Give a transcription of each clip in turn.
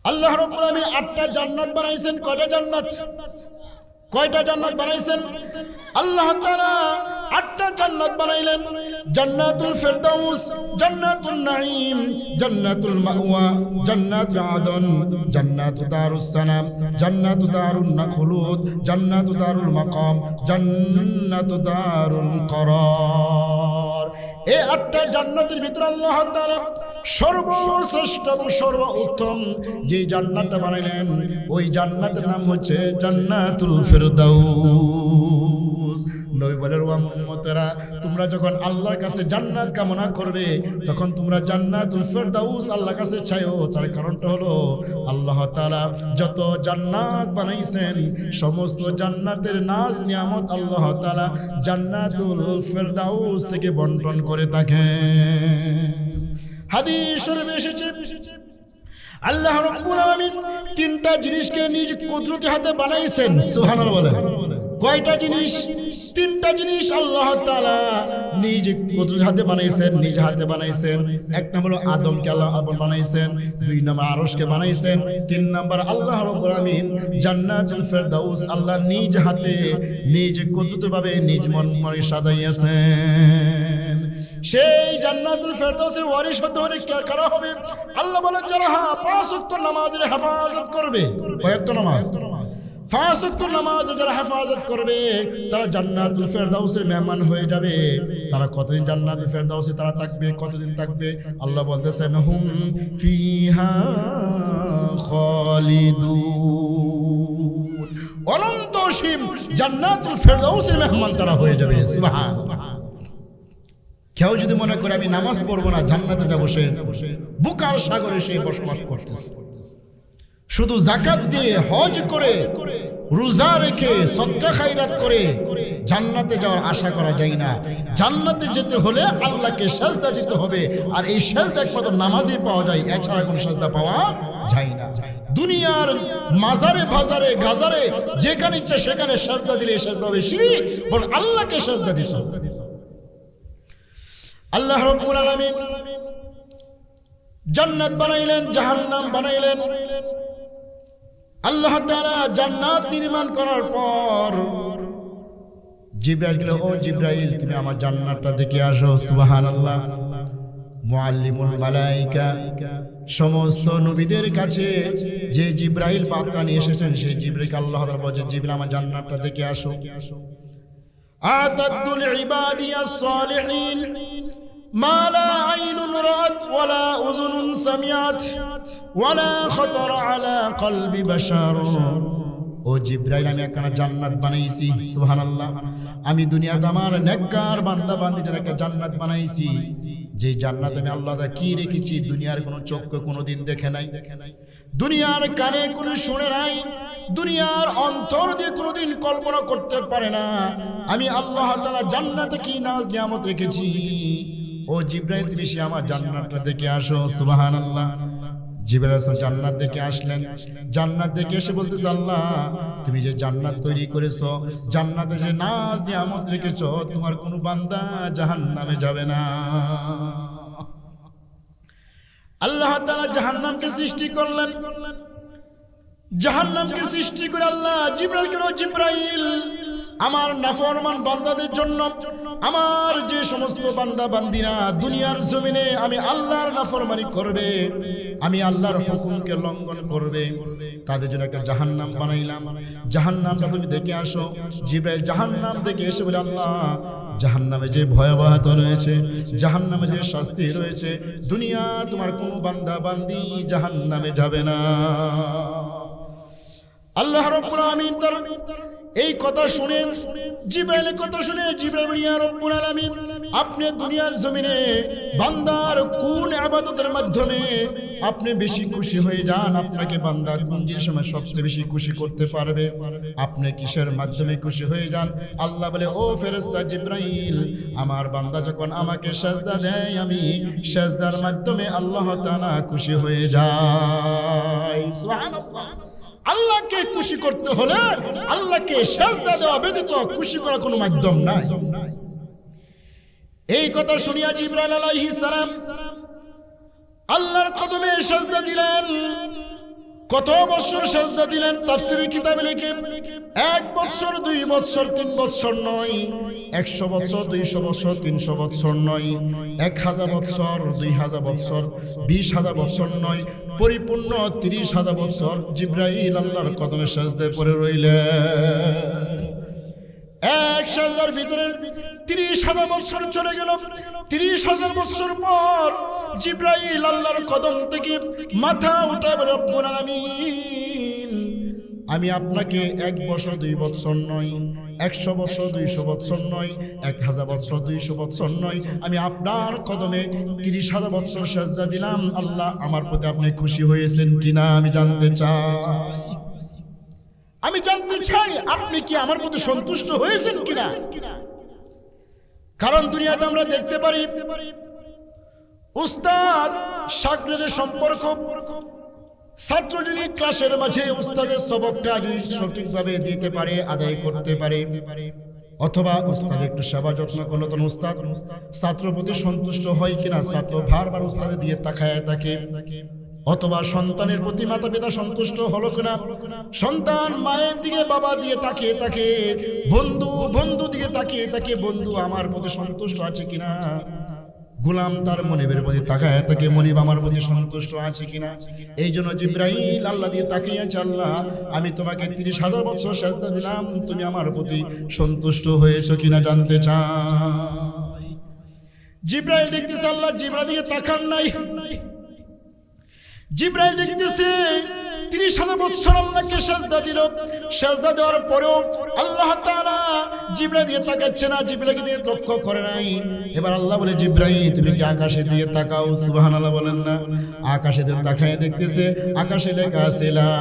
আল্লাহ রাব্বুল আলামিন 8টা জান্নাত বানাইছেন। কয়টা জান্নাত? কয়টা জান্নাত বানাইছেন? আল্লাহ তাআলা 8টা জান্নাত বানাইলেন। জান্নাতুল ফেরদাউস, জান্নাতুন নাঈম, জান্নাতুল মাওয়া, জান্নাতুল আদন, জান্নাতু দারুস সালাম, জান্নাতু দারুন খুলুদ, জান্নাতু দারুল মাকাম, জান্নাতু দারুল করার। এই 8টা জান্নাতের ভিতরে আল্লাহ তাআলা সর্বশ্রেষ্ঠ এবং সর্ব উত্তম যে জান্নাতটা বানাইলেন, ওই জান্নাতের নাম হচ্ছে জান্নাতুল ফেরদাউস। নবী বলেন, ওয়া উম্মতেরা, তোমরা যখন আল্লাহর কাছে জান্নাত কামনা করবে, তখন তোমরা জান্নাতুল ফেরদাউস আল্লাহর কাছে চাইও। তার কারণটা হলো আল্লাহ তাআলা যত জান্নাত বানাইছেন, সমস্ত জান্নাতের নাজ নিয়ামত আল্লাহ তাআলা জান্নাতুল ফেরদাউস থেকে বন্টন করে থাকেন। হাদিস শরীফে এসেছে, আল্লাহ রাব্বুল আলামিন 3টা জিনিসকে নিজ কুদরতি হাতে বানাইছেন। সুবহানাল্লাহ বলেন। কয়টা জিনিস? 3টা জিনিস আল্লাহ তাআলা নিজ কুদরতি হাতে বানাইছেন, নিজ হাতে বানাইছেন। এক নম্বর আদমকে আল্লাহ বানাইছেন, 2 নম্বর আরশকে বানাইছেন, 3 নম্বর আল্লাহ রাব্বুল আলামিন জান্নাতুল ফেরদাউস আল্লাহ নিজ হাতে নিজ কুদরতিভাবে নিজ মনে সাজাইয়াছেন। সেই জান্নাতুল ফেরদাউসের ওয়ারিশ হতে হলে কারা হবে? আল্লাহ বলে, যারা 5 ওয়াক্ত নামাজের হেফাজত করবে। কয় ওয়াক্ত নামাজ? 5 ওয়াক্ত নামাজ যারা হেফাজত করবে, তারা জান্নাতুল ফেরদাউসের মেহমান হয়ে যাবে। তারা কতদিন জান্নাতুল ফেরদাউসে তারা থাকবে? কতদিন থাকবে? আল্লাহ বলতেছেন, হুম ফিহা খালিদুন, অনন্ত অসীম জান্নাতুল ফেরদাউসের মেহমান তারা হয়ে যাবে। সুবহানাল্লাহ। কেউ যদি মনে করে আমি নামাজ পড়বো না, জান্নাতে যাবো, সে বুকার সাগরে সে বসবাস করতেছে। শুধু যাকাত দিয়ে, হজ করে, রোজা রেখে, সদকা খায়রাত করে জান্নাতে যাওয়ার আশা করা যায় না। জান্নাতে যেতে হলে আল্লাহকে সিজদা দিতে হবে, আর এই সিজদা একমাত্র নামাজে পাওয়া যায়, এছাড়া কোনো সিজদা পাওয়া যায় না। দুনিয়ার মাজারে, বাজারে, গাজারে যেখানে ইচ্ছা সেখানে সিজদা দিলে সিজদা হবে শিরক, বল আল্লাহকে সিজদা দিতে হবে। আল্লাহ রাব্বুল আলামিন জান্নাত বানাইলেন, জাহান্নাম বানাইলেন। আল্লাহ তাআলা জান্নাত নির্মাণ করার পর জিবরাইল, ও জিবরাইল, তুমি আমার জান্নাতটা দেখে আসো। সুবহানাল্লাহ। মুআল্লিমুল মালায়েকা, সমস্ত নবীদের কাছে যে জিবরাইল বার্তা নিয়ে এসেছেন, সেই জিবরাইলকে আল্লাহ তাআলা বলেন, জিবরাইল আমার জান্নাতটা দেখে আসো। আতাদুল ইবাদিয়াস সালিহিন মা লা আইনুন রাআত ওয়ালা উযুনুন সামিআত ওয়ালা খাতার আলা কলবি বাশার। ও জিবরাইল, আমি একখানা জান্নাত বানাইছি। সুবহানাল্লাহ। আমি দুনিয়াতে আমার নেককার বান্দা বান্দীদের একটা জান্নাত বানাইছি, যে জান্নাতে আমি আল্লাহ তাআলা কি রেখেছি দুনিয়ার কোনো চক্ষু কোনোদিন দেখে নাই, দুনিয়ার কানে কোনো শুনে নাই, দুনিয়ার অন্তর দিয়ে কোনোদিন কল্পনা করতে পারে না। আমি আল্লাহ তাআলা জান্নাতে কি নাজ নিয়ামত রেখেছি। ও জিবরাইল, তুমি সে আমার জান্নাতটা দেখে আসো। সুবহানাল্লাহ। জিবরাইল জান্নাত দেখে আসলেন। জান্নাত দেখে এসে বলতেছে, আল্লাহ তুমি যে জান্নাত তৈরি করেছো, জান্নাতে যে নাজ নিয়ামত রেখেছো, তোমার কোনো বান্দা জাহান্নামে যাবে না। আল্লাহ তাআলা জাহান্নামকে সৃষ্টি করলেন। জাহান্নামকে সৃষ্টি করে আল্লাহ জিবরাইলকে, জিবরাইল, আমার নাফরমান বান্দাদের জন্য, আমার যে সমস্ত বান্দা বান্দিরা দুনিয়ার জমিনে আমি আল্লাহর নাফরমানি করবে, আমি আল্লাহর হুকুমকে লঙ্ঘন করবে, তাদের জন্য একটা জাহান্নাম বানাইলাম। জাহান্নামটা তুমি দেখে আসো। জিবরাইল জাহান্নাম দেখে এসে বলে, আল্লাহ জাহান্নামে যে ভয়াবহতা রয়েছে, জাহান্নামে যে শাস্তি রয়েছে, দুনিয়া তোমার কোনো বান্দা বান্দি জাহান্নামে যাবে না। আল্লাহ রাব্বুল আলামিন তার এই কথা শুনে, জিবরাইলের কথা শুনে জিবরাইল, ইয়া রাব্বুল আলামিন, আপনি দুনিয়ার জমিনে বান্দার কোন ইবাদতের মাধ্যমে আপনি বেশি খুশি হয়ে যান? আপনাকে বান্দা কোন যে সময় সবচেয়ে বেশি খুশি করতে পারবে? আপনি কিসের মাধ্যমে খুশি হয়ে যান? আল্লাহ বলে, ও ফেরেশতা জিবরাইল, আমার বান্দা যখন আমাকে সিজদা দেয়, আমি সিজদার মাধ্যমে আল্লাহ তাআলা খুশি হয়ে যায়। সুবহানাল্লাহ। আল্লাহকে খুশি করতে হলে আল্লাহকে সিজদা দেওয়া ব্যতীত খুশি করার কোনো মাধ্যম নাই। এই কথা শুনিয়া জিবরাইল আলাইহিস সালাম আল্লাহর কদমে সিজদা দিলেন। কত বছর সেজদা দিলেন? তাফসীরের কিতাবে লিখে 1 বছর 2 বছর 3 বছর নয়, 100 বছর 200 বছর 300 বছর নয়, 1000 বছর 2000 বছর 20000 বছর নয়, পরিপূর্ণ 30000 বছর জিবরাইল আল্লাহর কদমে সেজদায় পড়ে রইলেন। এক সাজদার ভিতরে 30,000 বছর চলে গেল। 30,000 বছর পর জিবরাইল আল্লাহর কদম থেকে মাথা উঠায় বলে, রব্বুল আলামিন, আমি আপনাকে 1 বছর 2 বছর নয়, 100 বছর 200 বছর নয়, 1000 বছর 200 বছর নয়, আমি আপনার কদমে 30,000 বছর সেজদা দিলাম। আল্লাহ, আমার প্রতি আপনি খুশি হয়েছেন কিনা আমি জানতে চাই। আমি জানতে চাই আপনি কি আমার প্রতি সন্তুষ্ট হয়েছেন কিনা। কারণ দুনিয়াতে আমরা দেখতে পারি উস্তাদ ছাত্রদের সম্পর্ক, ছাত্র যদি ক্লাসের মাঝে উস্তাদের সবকটা যদি সঠিকভাবে দিতে পারে, আদায় করতে পারে, অথবা উস্তাদ একটু সেবা যত্ন করলো, তখন উস্তাদ ছাত্রের প্রতি সন্তুষ্ট হয় কিনা, ছাত্র বারবার উস্তাদের দিয়ে তাকায় থাকে। অথবা সন্তানের প্রতি মাতা পিতা সন্তুষ্ট হলো কিনা, সন্তান মায়ের দিকে বাবা দিয়ে তাকিয়ে থাকে, বন্ধু দিকে তাকিয়ে থাকে, বন্ধু আমার প্রতি সন্তুষ্ট আছে কিনা, গোলাম তার মনিবের প্রতি তাকায় থাকে, মনিব আমার প্রতি সন্তুষ্ট আছে কিনা। এই জন্য জিবরাইল আল্লাহ দিয়ে তাকিয়ে আছে, আল্লাহ আমি তোমাকে 30,000 বছর সেজদা দিলাম, তুমি আমার প্রতি সন্তুষ্ট হয়েছো কিনা জানতে চাই। জিবরাইল দেখতেছে আল্লাহ জিবরাইল দিকে তাকান নাই। জিবরাইল দেখতেছে 30,000 বছর আল্লাহকে সেজদা দিল। সেজদা দেওয়ার পরেও আল্লাহ তাআলা জিবরাইল দিয়ে তাকাচ্ছে না, জিবরাইলকে দিয়ে লক্ষ্য করে নাই। এবার আল্লাহ বলে, জিবরাইল তুমি কি আকাশে দিয়ে তাকাও? সুবহানাল্লাহ বলেন না। আকাশে দিয়ে তাকায় দেখতেছে আকাশে লেখা আছে লা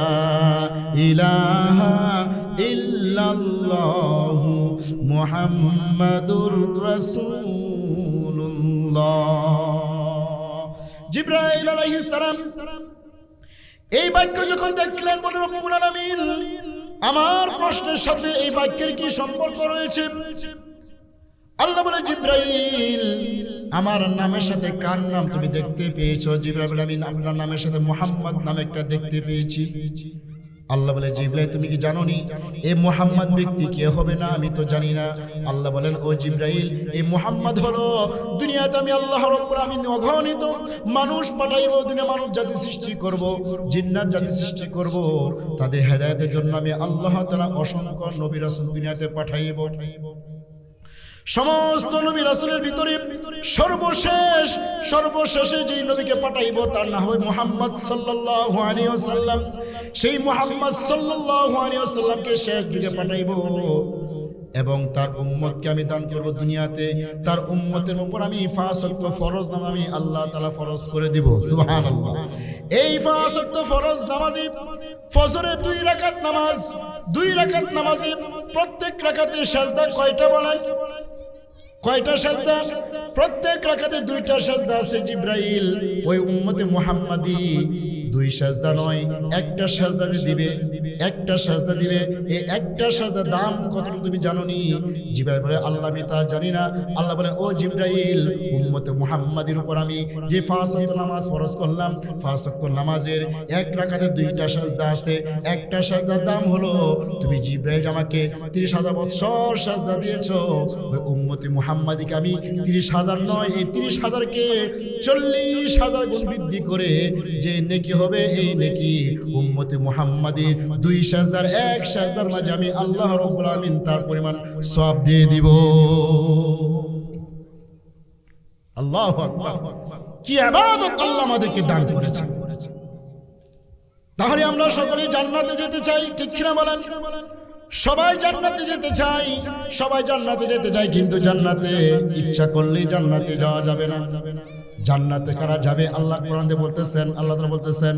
ইলাহা ইল্লাল্লাহু মুহাম্মাদুর রাসূলুল্লাহ। জিবরাইল আলাইহিস সালাম এই বাক্য যখন দেখলেন, বলে রব্বুল আলামিন, আমার প্রশ্নের সাথে এই বাক্যের কি সম্পর্ক রয়েছে? আল্লাহ বলে, জিবরাইল আমার নামের সাথে কার নাম তুমি দেখতে পেয়েছো? জিবরাইল বলে, আমি আপনার নামের সাথে মুহাম্মদ নামে একটা দেখতে পেয়েছি। আল্লাহ বলে, জিবরাইল তুমি কি জানো নি এই মুহাম্মদ ব্যক্তি কে হবে? না, আমি তো জানি না। আল্লাহ বলেন, ও জিবরাইল, এই মুহাম্মদ হলো দুনিয়াতে আমি আল্লাহ রাব্বুল আমিন অগণিত মানুষ পাঠাইব, দুনিয়া মানুষ জাতি সৃষ্টি করব, জিন্নাত জাতি সৃষ্টি করব, তাদের হেদায়েতের জন্য আমি আল্লাহ তাআলা অসংখ্য নবী রাসূল দুনিয়াতে পাঠাইব। সমস্ত নবী রাসূলের ভিতরে সর্বশেষে যে নবীকে পাঠাইব তার নাম হবে মুহাম্মদ সাল্লাল্লাহু আলাইহি ওয়াসাল্লাম। সেই মুহাম্মদ সাল্লাল্লাহু আলাইহি ওয়াসাল্লামকে শেষ যুগে পাঠাইব এবং তার উম্মতকে আমি দান করব দুনিয়াতে। তার উম্মতের উপর আমি 5 ওয়াক্ত ফরজ নামাজ আমি আল্লাহ তাআলা ফরজ করে দিব। সুবহানাল্লাহ। এই 5 ওয়াক্ত ফরজ নামাজে ফজরে 2 রাকাত নামাজ, 2 রাকাত নামাজে প্রত্যেক রাকাতে সিজদা কয়টা বলেন? কয়টা সিজদা? প্রত্যেক রাকাতে 2টা সিজদা আছে। জিবরাইল ওই উম্মতে মুহাম্মাদি 2 সিজদা নয়, একটা সিজদা দিবে, একটা সিজদা দিবে। এই একটা সিজদার দাম কত তুমি জানো নি? জিবরাইল বলে, আল্লাহ আমি তা জানি না। আল্লাহ বলে, ও জিবরাইল, উম্মতে মুহাম্মাদির উপর আমি যে 5 ওয়াক্ত নামাজ ফরজ করলাম, 5 ওয়াক্ত নামাজের এক রাকাতে 2টা সিজদা আছে। একটা সিজদার দাম হলো, তুমি জিবরাইল আমাকে 30,000 বছর সিজদা দিয়েছো। ওই উম্মতে মুহাম্মাদিকে আমি 30,000 নয়, এই 30,000কে 40,000 গুণ বৃদ্ধি করে যে নেকি হবে, এই নেকি উম্মতে মুহাম্মাদির 2 সিজদার এক সিজদার মাঝে আমি আল্লাহ রাব্বুল আমিন তার পরিমাণ সওয়াব দিয়ে দিব। আল্লাহু আকবার। কি ইবাদত আল্লাহ আমাদেরকে দান করেছে। তাহলে আমরা সকলে জান্নাতে যেতে চাই, ঠিক কিনা বলেন? সবাই জান্নাতে যেতে চাই, সবাই জান্নাতে যেতে চাই, কিন্তু জান্নাতে ইচ্ছা করলেই জান্নাতে যাওয়া যাবে না। জান্নাতে কারা যাবে? আল্লাহ কোরআনে বলতেছেন, আল্লাহ তাআলা বলতেছেন,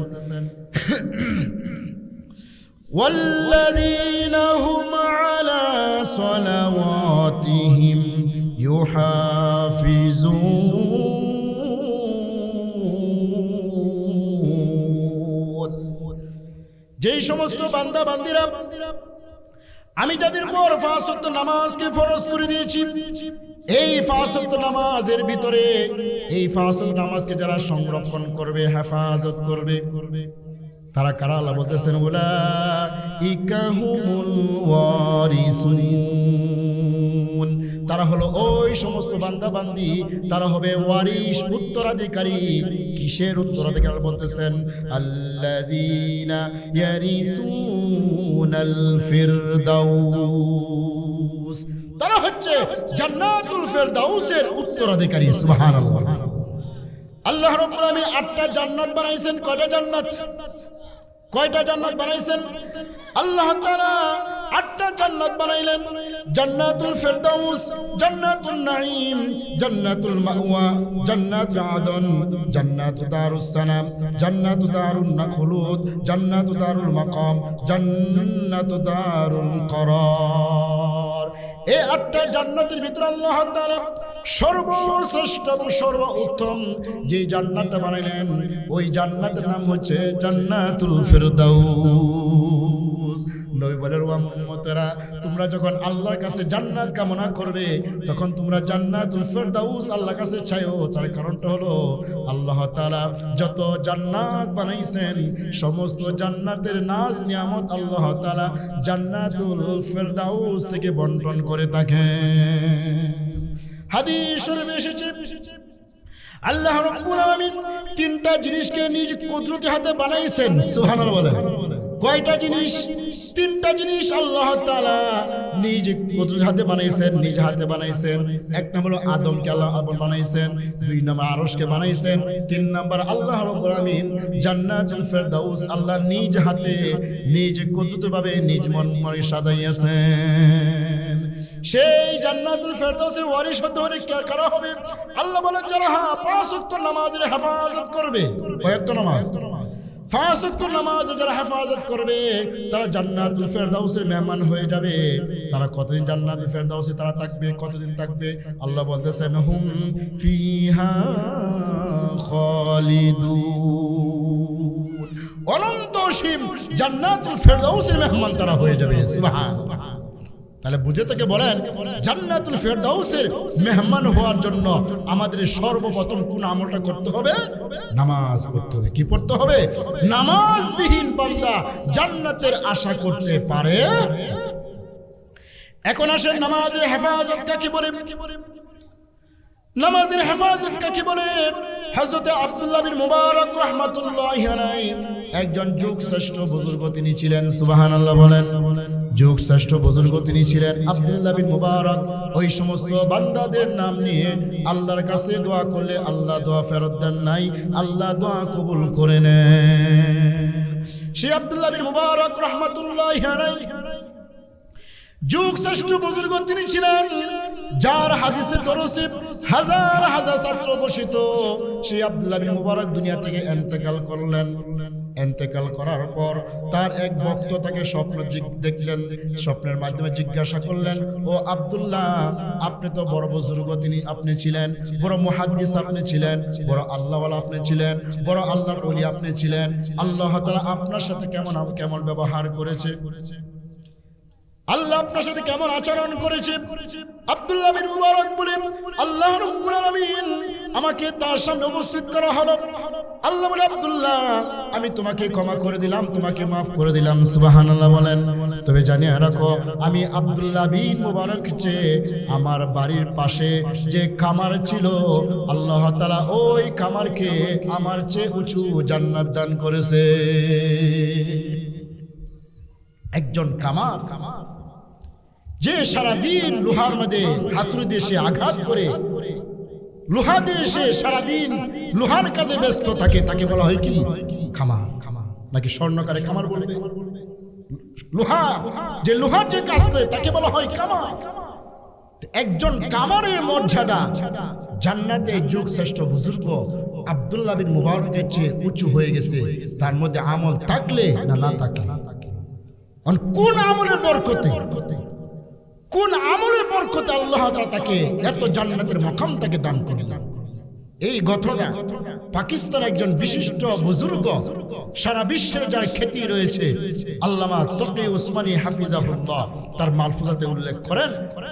ওয়াল্লাযীনা হুম আলা সালাওয়াতিহিম ইউহাফিজুন। যেই সমস্ত বান্দা বান্দিরা আমি যাদের উপর 5 ওয়াক্ত নামাজকে ফরজ করে দিয়েছি, এই 5 ওয়াক্ত নামাজের ভিতরে এই 5 ওয়াক্ত নামাজকে যারা সংরক্ষণ করবে, হেফাজত করবে, তারা কারা? আল্লাহ বলতেছেন উলাইকা হুমুল ওয়ারিসুন, তারা হলো ওই সমস্ত বান্দা বান্দি, তারা হবে ওয়ারিস, উত্তরাধিকারী। কিসের উত্তরাধিকারী? বলতেছেন আল্লাযীনা ইয়ারিসুনাল ফিরদাউস, তারা হচ্ছে জান্নাতুল ফিরদাউসের উত্তরাধিকারী। সুবহানাল্লাহ। আল্লাহ রাব্বুল আলামিন 8টা জান্নাত বানাইছেন। কয়টা জান্নাত? কয়টা জান্নাত বানাইছেন? আল্লাহ তাআলা 8টা জান্নাত বানাইলেন। জান্নাতুল ফিরদাউস, জান্নাতুন নাঈম, জান্নাতুল মাওয়া, জান্নাতুল আদন, জান্নাতু দারুস সালাম, জান্নাতু দারুন খুলুদ, জান্নাতু দারুল মাকাম, জান্নাতু দারুল করার। এই 8টা জান্নাতের ভিতরে আল্লাহ তাআলা সর্বশ্রেষ্ঠ এবং সর্বোত্তম যে জান্নাতটা বানাইলেন, ওই জান্নাতের নাম হচ্ছে জান্নাতুল ফিরদাউস। নবী বলেন, ওয়া উম্মতেরা, তোমরা যখন আল্লাহর কাছে জান্নাত কামনা করবে, তখন তোমরা জান্নাতুল ফিরদাউস আল্লাহর কাছে চাইও। তার কারণটা হলো আল্লাহ তাআলা যত জান্নাত বানাইছেন, সমস্ত জান্নাতের নাজ নিয়ামত আল্লাহ তাআলা জান্নাতুল ফিরদাউস থেকে বন্টন করে থাকেন। হাদিস শরীফে এসেছে আল্লাহ রাব্বুল আলামিন 3টা জিনিসকে নিজ কুদরতি হাতে বানাইছেন। সুবহানাল্লাহ বলেন। কয়টা জিনিস? 3টা জিনিস আল্লাহ তাআলা নিজ কুদরতি হাতে বানাইছেন, নিজ হাতে বানাইছেন। 1 নম্বর আদমকে আল্লাহ বানাইছেন, 2 নম্বর আরশকে বানাইছেন, 3 নম্বর আল্লাহ রাব্বুল আলামিন জান্নাতুল ফিরদাউস আল্লাহ নিজ হাতে নিজ কুদরতিভাবে নিজ মনে সাজাইয়াছেন। সেই জান্নাতুল ফিরদাউসের ওয়ারিশ হতে হলে কারা হবে? আল্লাহ বলেন, যারা 5 ওয়াক্ত নামাজের হেফাজত করবে। কয় ওয়াক্ত নামাজ? 5 ওয়াক্ত নামাজ যারা হেফাজত করবে, তারা জান্নাতুল ফিরদাউসের মেহমান হয়ে যাবে। তারা কতদিন জান্নাতুল ফিরদাউসে তারা থাকবে? কতদিন থাকবে? আল্লাহ বলতেছেন, হুম ফিহা খালিদুন, অনন্ত অসীম জান্নাতুল ফিরদাউসের মেহমান তারা হয়ে যাবে। সুবহানাল্লাহ। তাহলে বুঝে থেকে বলেন, জান্নাতুল ফিরদাউসের মেহমান হওয়ার জন্য আমাদের সর্বপ্রথম কোন আমলটা করতে হবে? নামাজ পড়তে হবে। কি পড়তে হবে? নামাজবিহীন বান্দা জান্নাতের আশা করতে পারে? এখন আসেন, নামাজের হেফাজত কাকে বলে? নামাজের হেফাজত কাকে বলে? হযরত আব্দুল্লাহ বিন মুবারক রাহমাতুল্লাহি আলাইহি একজন যুগ শ্রেষ্ঠ বুজুর্গ তিনি ছিলেন। সুবহানাল্লাহ বলেন। যুগ শ্রেষ্ঠ বুজুর্গ তিনি ছিলেন আব্দুল্লাহ বিন মুবারক। ওই সমস্ত বান্দাদের নাম নিয়ে আল্লাহর কাছে দোয়া করলে আল্লাহ দোয়া ফেরত দেন নাই, আল্লাহ দোয়া কবুল করে নেন। সেই আব্দুল্লাহ বিন মুবারক রাহমাতুল্লাহি আলাইহি যুগ শ্রেষ্ঠ বুজুর্গ তিনি ছিলেন, যার হাদিসের দরসে হাজার হাজার ছাত্র বসিত। সেই আব্দুল্লাহ বিন মুবারক দুনিয়া থেকে ইন্তেকাল করলেন। ইন্তেকাল করার পর তার এক ভক্ত তাকে স্বপ্ন দেখলেন। স্বপ্নের মাধ্যমে জিজ্ঞাসা করলেন, ও আব্দুল্লাহ, আপনি তো বড় বুজুর্গ আপনি ছিলেন, বড় মুহাদ্দিস আপনি ছিলেন, বড় আল্লাহওয়ালা আপনি ছিলেন, বড় আল্লাহর ওলি আপনি ছিলেন। আল্লাহ তাআলা আপনার সাথে কেমন ব্যবহার করেছে? আল্লাহ আপনার সাথে কেমন আচরণ করেছে? আব্দুল্লাহ বিন মুবারক বলেন, আল্লাহ রাব্বুল আলামিন আমাকে তার সামনে উপস্থিত করা হলো। আল্লাহ বলে, আব্দুল্লাহ, আমি তোমাকে ক্ষমা করে দিলাম, তোমাকে মাফ করে দিলাম। সুবহানাল্লাহ বলেন। তবে জানিয়ে রাখো, আমি আব্দুল্লাহ বিন মুবারক চেয়ে আমার বাড়ির পাশে যে খামার ছিল, আল্লাহ তাআলা ওই খামারকে আমার চেয়ে উঁচু জান্নাত দান করেছে। একজন খামার যে সারাদিন লোহার মধ্যে হাতুড়ি দিয়ে সে আঘাত করে, লোহা দিয়ে সে সারাদিন লোহার কাজে ব্যস্ত থাকে, তাকে বলা হয় কি? খামার। নাকি স্বর্ণকারে খামার বলবে? লোহা, যে লোহার যে কাজ করে তাকে বলা হয় খামার। একজন কামারের মর্যাদা জান্নাতে যুগ শ্রেষ্ঠ বুজুর্গ আব্দুল্লাহ বিন মুবারকের চেয়ে উঁচু হয়ে গেছে। তার মধ্যে আমল থাকলে না থাকলে। কোন আমলের বরকতে, কোন আমলের বরকতে আল্লাহ তাআলা তাকে এত জান্নাতের মাকাম তাকে দান করলেন? এই ঘটনা পাকিস্তান একজন বিশিষ্ট বুজুর্গ, সারা বিশ্বের যার খ্যাতি রয়েছে, আল্লামা তকি উসমানী হাফিজাহুল্লাহ তার মালফুজাতে উল্লেখ করেন।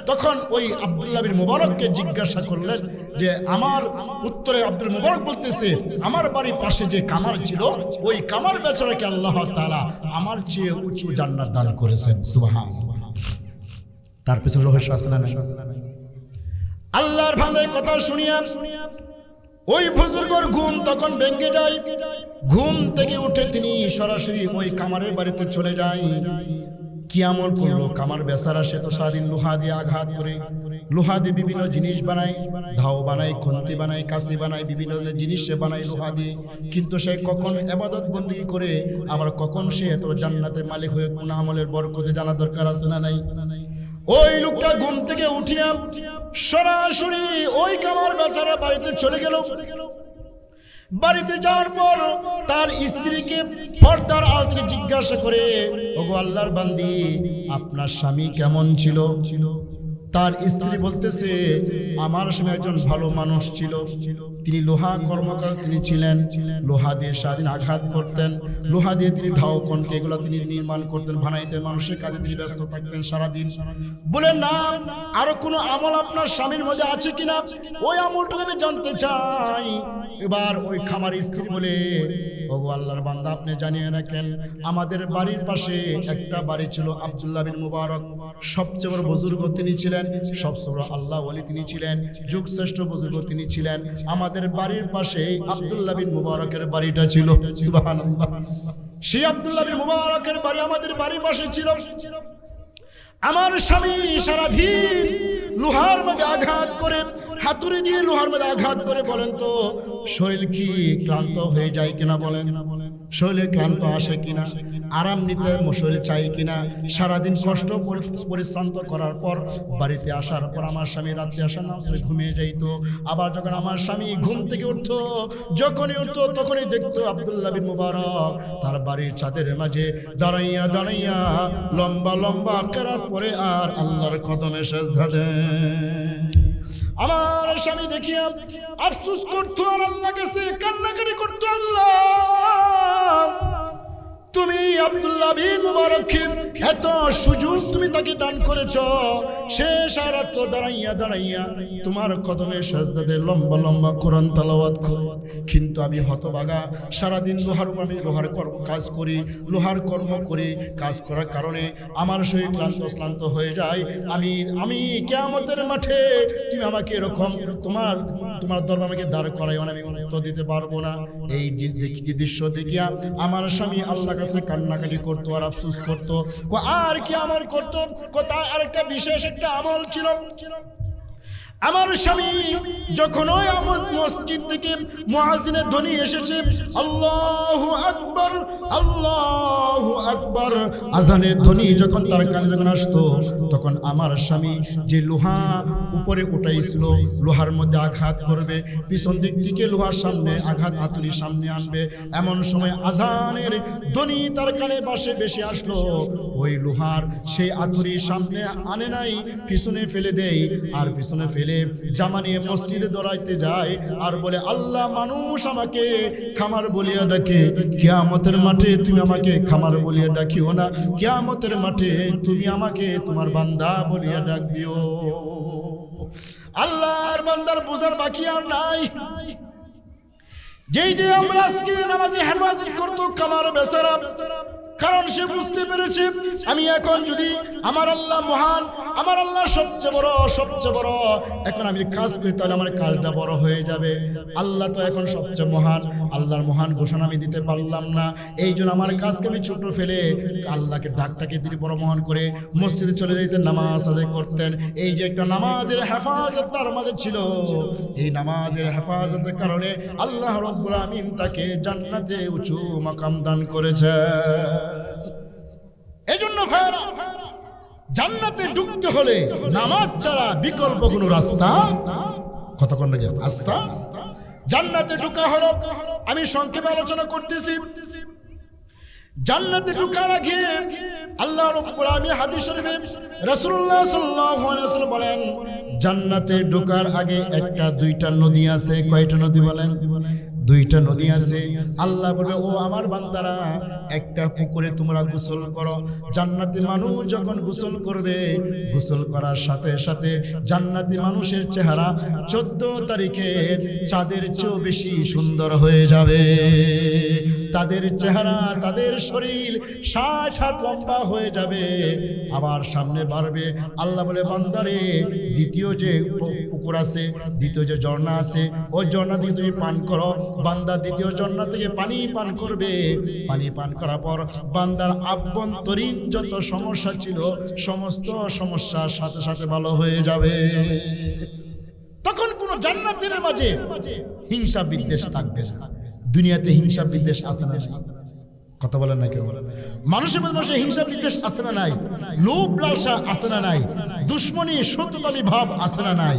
তখন ওই আব্দুল্লাহ বিন মুবারককে জিজ্ঞাসা করলেন যে আমার উত্তরে আব্দুল মুবারক বলতেছে আমার বাড়ির পাশে যে কামার ছিল ওই কামার বেচারাকে আল্লাহ তাআলা আমার চেয়ে উঁচু জান্নাত দান করেছেন। সুবহানাল্লাহ। তার পিছনে রহস্য আছে না? আল্লাহর ভান্ডারের কথা শুনিয়া ওই বুজুর্গর ঘুম তখন ভেঙে যায়। ঘুম থেকে উঠে তিনি সরাসরি ওই কামারের বাড়িতে চলে যায়। কি আমল করলো কামার বেচারা? সে তো সারাদিন লোহা দিয়ে আঘাত করে, লোহা দিয়ে বিভিন্ন জিনিস বানায়, ধাও বানায়, খুন্তি বানায়, কাঁচি বানায়, বিভিন্ন জিনিস সে বানায় লোহা দিয়ে। কিন্তু সে কখন ইবাদত বندگی করে, আবার কখন সে এত জান্নাতের মালিক হয়ে কোন আমলের বরকতে জানা দরকার আছে না নাই? ওই লোকটা ঘুম থেকে উঠিয়া সরাসরি ওই কামার বেচারা বাড়িতে চলে গেল। বাড়িতে যাওয়ার পর তার স্ত্রীকে পর্দার আড়াল থেকে জিজ্ঞাসা করে, ওগো আল্লাহর বান্দি, আপনার স্বামী কেমন ছিল? তার স্ত্রী বলতেছে, আমার স্বামী একজন ভালো মানুষ ছিল, তিনি লোহা কর্মকার তিনি ছিলেন, লোহা দিয়ে সারাদিন আঘাত করতেন, লোহা দিয়ে তিনি ধাও কণ্ঠে এগুলো তিনি নির্মাণ করতেন, বানাইতেন, মানুষের কাজে তিনি ব্যস্ত থাকতেন সারাদিন। বলে না, আরো কোনো আমল আপনার স্বামীর মধ্যে আছে কিনা, ওই আমলটা আমি জানতে চাই। এবার ওই খামার স্ত্রী বলে, ওগো আল্লাহর বান্দা, আপনি জানিয়ে রাখেন আমাদের বাড়ির পাশে একটা বাড়ি ছিল, আব্দুল্লাহ বিন মুবারক সবচেয়ে বড় বুজুর্গ তিনি ছিলেন, সবচেয়ে বড় আল্লাহ ওয়ালি তিনি ছিলেন, যুগ শ্রেষ্ঠ বুজুর্গ তিনি ছিলেন। আমাদের বাড়ির পাশে আব্দুল্লাহ বিন মুবারকের বাড়িটা ছিল। সুবহানাল্লাহ। সেই আব্দুল্লাহ বিন মুবারকের বাড়ি আমাদের বাড়ির পাশে ছিল। আমার স্বামী সারাদিন লোহার মধ্যে আঘাত করে, হাতুড়ি দিয়ে লোহার মধ্যে আঘাত করে, বলেন তো শরীর কি ক্লান্ত হয়ে যায় কিনা? বলেন শরীরে ক্লান্ত আসে কিনা? আরাম নিতে শরীর চাই কিনা? সারাদিন কষ্ট পরিশ্রান্ত করার পর বাড়িতে আসার পর আমার স্বামী রাত্রে আসার নাম ঘুমিয়ে যাইতো। আবার যখন আমার স্বামী ঘুম থেকে উঠতো, যখনই উঠতো তখনই দেখতো আব্দুল্লাহ বিন মুবারক তার বাড়ির ছাদের মাঝে দাঁড়াইয়া দাঁড়াইয়া লম্বা লম্বা কেরাত পরে আর আল্লাহর কদমে সেজদা দেয়। আমার স্বামী দেখিয়া আফসোস করতো আর আল্লাহর কাছে কান্নাকাটি করতো, আল্লাহ তুমি আব্দুল্লাহ বিন মুবারককে এত সুযোগ তুমি তাকে দান করেছো, সে সারা রাত দাঁড়াইয়া দাঁড়াইয়া তোমার কদমে সেজদা দিয়ে লম্বা লম্বা কোরআন তেলাওয়াত করে, কিন্তু আমি হতভাগা সারাদিন লোহার উপর আমি লোহার কর্ম কাজ করি, লোহার কর্ম করি, কাজ করার কারণে আমার শরীর ক্লান্ত হয়ে যায়। আমি কিয়ামতের মাঠে তুমি আমাকে এরকম তোমার দরবারে আমাকে দাঁড় করাইও না, আমি উত্তর দিতে পারবো না। এই দৃশ্য দেখিয়া আমার স্বামী আল্লাহ কাছে কান্নাকাটি করতো আর আফসোস করতো। আর কি আমল করতো? তার আরেকটা বিশেষ একটা আমল ছিল। আমার স্বামী যখন ওই মসজিদ থেকে মুয়াজ্জিনের ধ্বনি এসেছে, আল্লাহু আকবার আল্লাহু আকবার, আজানের ধ্বনি যখন তার কানে যখন আসতো, তখন আমার স্বামী যে লোহা উপরে উঠাইছিল, লোহার মধ্যে আঘাত করবে, পিছন দিক থেকে লোহার সামনে আঘাত হাতুড়ি সামনে আনবে, এমন সময় আজানের ধ্বনি তার কানে পাশে বেশি আসলো। ওই লোহার সেই হাতুড়ি সামনে আনে নাই, পিছনে ফেলে দেয়, আর পিছনে ফেলে জামা নিয়ে মসজিদে দৌড়াইতে যায় আর বলে, আল্লাহ মানুষ আমাকে খামার বলিয়া ডাকে, কিয়ামতের মাঠে তুমি আমাকে খামার বলিয়া ডাকিও না, কিয়ামতের মাঠে তুমি আমাকে তোমার বান্দা বলিয়া ডাক দিও। আল্লাহর বান্দার বুঝার বাকি আর নাই। যেই যে আমরা আজকে নামাজে হেফাজত করতো কামার বেচারা, কারণ সে বুঝতে পেরেছে আমি এখন যদি আমার আল্লাহ মহান, আমার আল্লাহ সবচেয়ে বড়, এখন আমি কাজ করি তাহলে আমার কাজটা বড় হয়ে যাবে। আল্লাহ তো এখন সবচেয়ে মহান, আল্লাহর মহান ঘোষণা আমি দিতে পারলাম না, এই জন্য আমার কাজকে আমি ছোট ফেলে আল্লাহকে ডাকটাকে তিনি বড় মহান করে মসজিদে চলে যেতেন, নামাজ আদায় করতেন। এই যে একটা নামাজের হেফাজত তার মাঝে ছিল, এই নামাজের হেফাজতের কারণে আল্লাহ রাব্বুল আমিন তাকে জান্নাতে উঁচু মাকাম দান করেছে। এজন্য ভাইরা, জান্নাতে ঢুকতে হলে নামাজ ছাড়া বিকল্প কোনো রাস্তা কতক্ষণ লাগে রাস্তা জান্নাতে ঢোকা হলো। আমি সংক্ষেপে আলোচনা করতেছি। জান্নাতে ঢোকার আগে আল্লাহ রাব্বুল আলামিন হাদিস শরীফে রাসূলুল্লাহ সাল্লাল্লাহু আলাইহি ওয়াসাল্লাম বলেন, জান্নাতে ঢোকার আগে একটা দুইটা নদী আছে। কয়টা নদী বলেন? দুইটা নদী আছে। আল্লাহ বলে, ও আমার বান্দারা, একটা পুকুরে তোমরা গোসল করো। জান্নাতি মানুষ যখন গোসল করবে, গোসল করার সাথে সাথে জান্নাতি মানুষের চেহারা 14 তারিখের চাঁদের চেয়েও বেশি সুন্দর হয়ে যাবে। তাদের চেহারা, তাদের শরীর 60 হাত লম্বা হয়ে যাবে, আবার সামনে বাড়বে। আল্লাহ বলে, বান্দারে, দ্বিতীয় যে পুকুর আছে, দ্বিতীয় যে ঝর্ণা আছে, ওই ঝর্ণা দিয়ে তুমি পান করো। বান্দা দ্বিতীয় ঝর্ণা থেকে পানি পান করবে। পানি পান করার পর বান্দার আভ্যন্তরীণ যত সমস্যা ছিল, সমস্ত সমস্যার সাথে সাথে ভালো হয়ে যাবে। তখন কোন জান্নাতের মাঝে হিংসা বিদ্বেষ থাকবে না। দুনিয়াতে হিংসা বিদ্বেষ আছে না? কথা বলেন না কেউ? মানুষের মধ্যে হিংসা বিদ্বেষ আছে না নাই? লোভ লালসা আছে না নাই? দুশ্মনী শত্রুতামি ভাব আছে না নাই?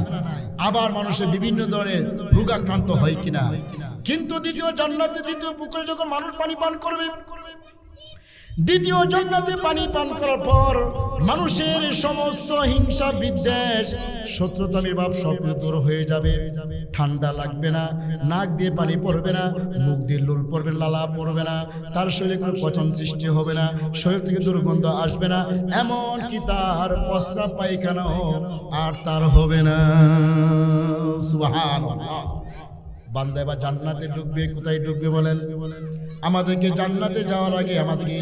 আবার মানুষের বিভিন্ন ধরনের রোগাক্রান্ত হয় কিনা? কিন্তু দ্বিতীয় জান্নাতে, দ্বিতীয় পুকুরে যখন মানুষ পানি পান করবে, দ্বিতীয় জান্নাতে পানি পান করার পর মানুষের সমস্ত হিংসা বিদ্বেষ শত্রুতামি ভাব সব দূর হয়ে যাবে। ঠান্ডা লাগবে না, নাক দিয়ে পানি পড়বে না, মুখ দিয়ে লোল পড়বে, লালা পড়বে না, তার শরীরে কোনো পচন সৃষ্টি হবে না, শরীর থেকে দুর্গন্ধ আসবে না, এমন কি তার প্রস্রাব পায়খানাও আর তার হবে না। সুবহানাল্লাহ। বান্দা এবার জান্নাতে ঢুকবে। কোথায় ঢুকবে বলেন? আমাদেরকে জান্নাতে যাওয়ার আগে আমাদেরকে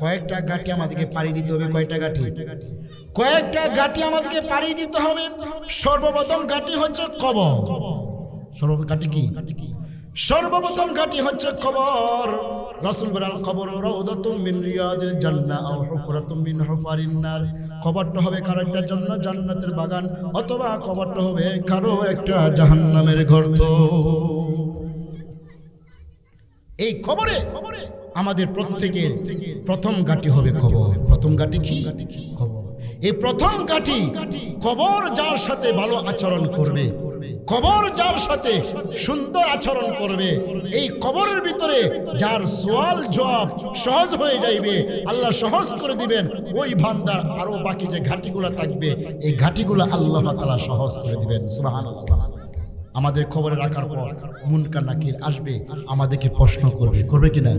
কয়েকটা ঘাটি আমাদেরকে পাড়ি দিতে হবে। কয়েকটা ঘাটি? কয়েকটা ঘাটি আমাদেরকে পাড়ি দিতে হবে। সর্বপ্রথম ঘাটি হচ্ছে কবর। সর্বপ্রথম ঘাটি কি? সর্বপ্রথম ঘাটি হচ্ছে কবর। রাসূল বলেন, কবর রাউদাতুম মিন রিয়াদিল জান্নাহ আও হুফরাতুম মিন হুফারিন নার। কবরটা হবে কারো একটা জন্য জান্নাতের বাগান, অথবা কবরটা হবে কারো একটা জাহান্নামের গর্ত। এই কবরে আমাদের প্রত্যেকের প্রথম ঘাটি হবে কবর। প্রথম ঘাটি কি? কবর। এই প্রথম ঘাটি কবর যার সাথে ভালো আচরণ করবে, কবর যার সাথে সুন্দর আচরণ করবে, এই কবরের ভিতরে যার সওয়াল জবাব সহজ হয়ে যাইবে, আল্লাহ সহজ করে দিবেন, ওই বান্দার আরো বাকি যে ঘাটিগুলো থাকবে, এই ঘাটিগুলো আল্লাহ তাআলা সহজ করে দিবেন। সুবহানাল্লাহ। আমাদের খবরে রাখার পর মুনকার নাকির আসবে, আমাদেরকে প্রশ্ন করবে কিনা?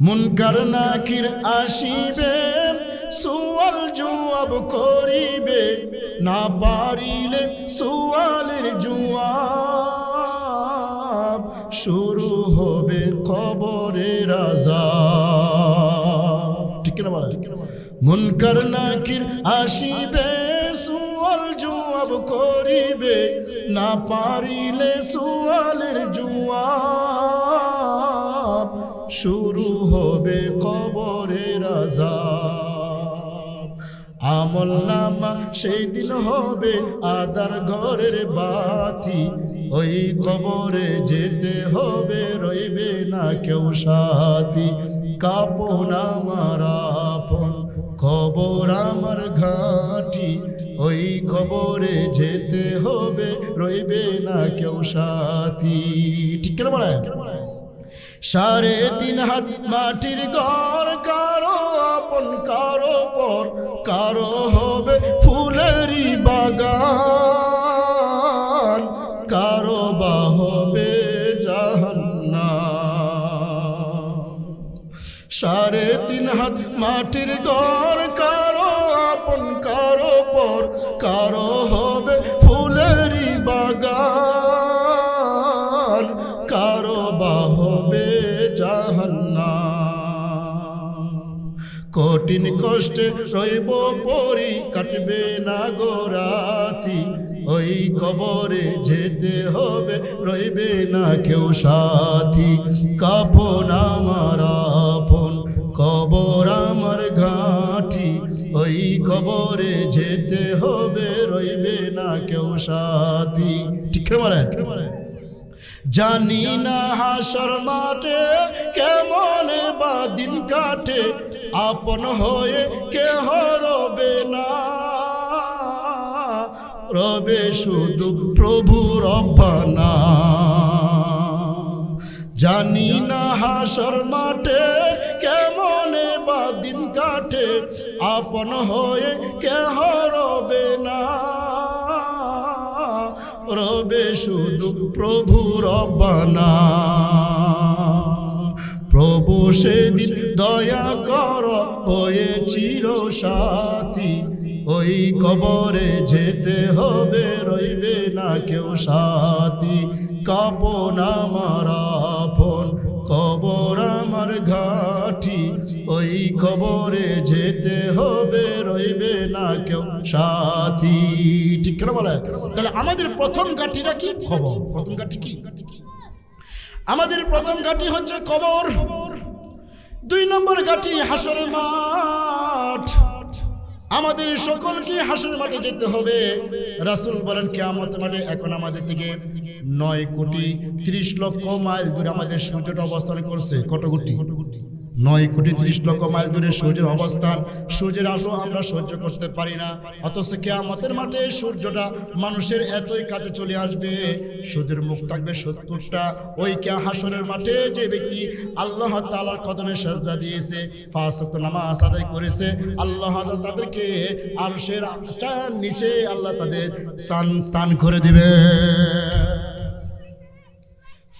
মুনকার নাকির আসিবে, সুয়াল জবাব করিবে, না পারিলে সুয়ালের জবাব শুরু হবে কবরের আযাব। ঠিক না বলা? মুনকার নাকির আসিবে, সুয়াল জবাব করিবে, না পারিলে সুয়ালের জবাব শুরু হবে কবরের আযাব। আমলনামা সেই দিন হবে আদার ঘরের বাতি, ওই কবরে যেতে হবে, রইবে না কেউ সাথী। কাপন আমার আপন, কবর আমার ঘাটি, ওই কবরে যেতে হবে, রইবে না কেউ সাথী। ঠিক কেন বলে? 3.5 হাত মাটির ঘর, কারো আপন কারো পর, কারো হবে ফুলেরই বাগান, কারো বা হবে জাহান্নাম। 3.5 হাত মাটির ঘর, কারো আপন কারো পর, কারো হবে ফুলেরই বাগান, কারো বা হবে জাহান্নাম। কঠিন কষ্টে রইব পরি, কাটবে না গোরাতি, ওই কবরে যেতে হবে, রইবে না কেউ সাথী। কাপন আমার আপন, কবর আমার ঘাটি, ওই কবরে যেতে হবে, রইবে না কেউ সাথী। ঠিক বলে? জানি না হাসর মাঠে কেমন বা দিন কাটে, আপন হয়ে কেহ রবে না, রবে শুধু প্রভু রব্বানা। জানি না হাসর মাঠে কে আপন হয়ে কেহ রবে না, রবে শুধু প্রভু রব্বানা। প্রভু সেদিন দয়া কর হয়ে চির সাথী, ওই কবরে যেতে হবে রইবে না কেউ সাথী। কাপন আমার আপন কবর আমার ঘাটি, ওই কবরে যেতে হবে রইবে না কেউ সাথী। ঠিক কেন বলে? তাহলে আমাদের প্রথম ঘাটিটা কি? কবর। প্রথম ঘাটি কি? আমাদের প্রথম ঘাটি হচ্ছে কবর। 2 নম্বর ঘাটি হাসরের মাঠ। আমাদের সকলকে হাসরের মাঠে যেতে হবে। রাসূল বলেন কিয়ামতের মাঠে এখন আমাদের থেকে 9,30,00,000 মাইল দূরে আমাদের সূর্যটা অবস্থান করছে। কত কোটি? 9,30,00,000 মাইল দূরে সূর্যের অবস্থান। সূর্যের আলো আমরা সহ্য করতে পারি না, অথচ কিয়ামতের মাঠে সূর্যটা মানুষের এতই কাছে চলে আসবে, সূর্যের মুখ থাকবে 70টা। ওই হাসরের মাঠে যে ব্যক্তি আল্লাহ তাআলার কদমে সিজদা দিয়েছে, 5 ওয়াক্ত নামাজ আদায় করেছে, আল্লাহ তাদেরকে আরশের নিচে আল্লাহ তাদের স্থান করে দিবে।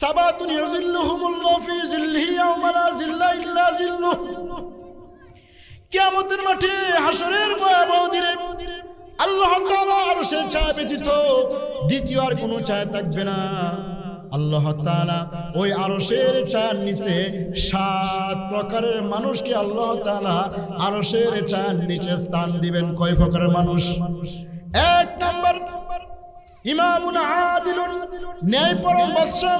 সাবাতুন ইউযিল্লুহুমুল্লাহু ফি যিল্লিহি ইয়াওমা লা যিল্লা ইল্লা যিল্লুহ। কিয়ামতের মাঠে হাসরের ভয়াবহ দিনে আল্লাহ তাআলা আরশের ছায়া ব্যতীত দ্বিতীয় আর কোনো ছায়া থাকবে না। আল্লাহ তাআলা ওই আরশের ছায়ার নিচে 7 প্রকারের মানুষকে আল্লাহ তাআলা আরশের ছায়ার নিচে স্থান দিবেন। কয় প্রকারের মানুষ? 1 নম্বর ইমামুন আদিলুন, ন্যায়পরায়ণ বাদশা।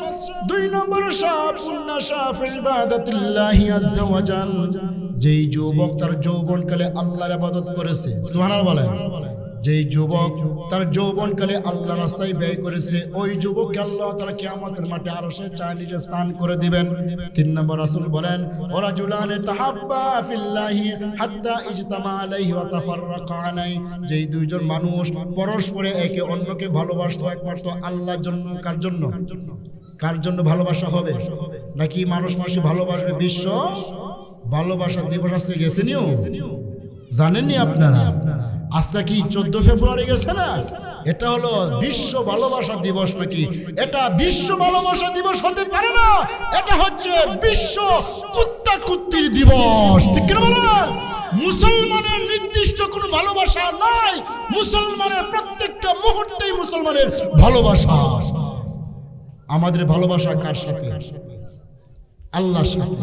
2 নম্বর শাবুন নাশা ফি ইবাদাতিল্লাহি আযজা ওয়া জাল, যেই যুবক তার যৌবনকালে আল্লাহর ইবাদত করেছে। সুবহানাল্লাহ বলেন। যেই যুবক তার যৌবনকালে আল্লাহর রাস্তায় ব্যয় করেছে, ওই যুবককে আল্লাহ তাআলা কিয়ামতের মাঠে আরশের ছায়ার নিচে স্থান করে দিবেন। 3 নম্বর রাসূল বলেন ওয়ারাজুলানে তাহাব্বা ফিল্লাহি হাত্তা ইজতামা আলাইহি ওয়া তাফাররাকা আলাইহি, যেই দুইজন মানুষ পরস্পরে একে অন্যকে ভালোবাসতো একমাত্র আল্লাহর জন্য। কার জন্য? কার জন্য ভালোবাসা হবে? নাকি মানুষ ভালোবাসবে? বিশ্ব ভালোবাসা দিবস আসতে গেছেনিও, জানেননি আপনারা? আজকে কি 14 ফেব্রুয়ারি গেছে না? এটা হলো বিশ্ব ভালোবাসা দিবস। নাকি এটা বিশ্ব ভালোবাসা দিবস হতে পারে না, এটা হচ্ছে বিশ্ব কুত্তা কুত্তির দিবস। ঠিক কি বলেন? মুসলমানের নির্দিষ্ট কোনো ভালোবাসা নাই, মুসলমানের প্রত্যেকটা মুহূর্তেই মুসলমানের ভালোবাসা। আমাদের ভালোবাসা কার সাথে? আল্লাহর সাথে,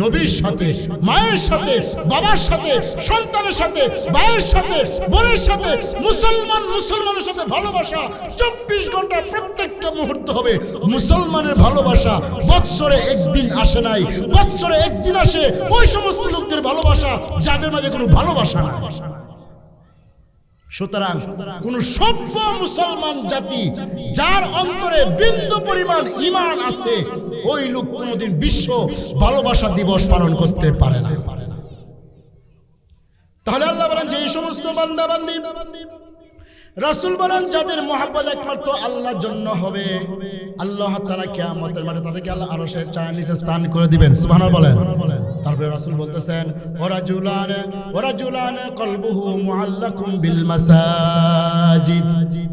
নবীর সাথে, মায়ের সাথে, বাবার সাথে, সন্তানের সাথে, ভাইয়ের সাথে, বোনের সাথে। মুসলমানের সাথে ভালোবাসা 24 ঘন্টা প্রত্যেকটা মুহূর্ত হবে। মুসলমানের ভালোবাসা বৎসরে একদিন আসে নাই, বৎসরে একদিন আসে ওই সমস্ত লোকদের ভালোবাসা যাদের মাঝে কোনো ভালোবাসা নাই। সুতরাং কোন সভ্য মুসলমান জাতি যার অন্তরে বিন্দু পরিমাণ ঈমান আছে, ওই লোক কোনদিন বিশ্ব ভালোবাসা দিবস পালন করতে পারে না। তাহলে আল্লাহ বলেন যে এই সমস্ত বান্দা বান্দি, রাসূল বলেন যাদের মহব্বত একমাত্র আল্লাহর জন্য হবে, আল্লাহ তাআলা কিয়ামতের মাঠে তাদেরকে আল্লাহ আরশের ছায়ার নিচে স্থান করে দিবেন। সুবহানাল্লাহ বলেন। তারপরে রাসূল বলতেছেন ওয়ারাজুলান কলবুহু মুআল্লাকুম বিল মাসাজিদ।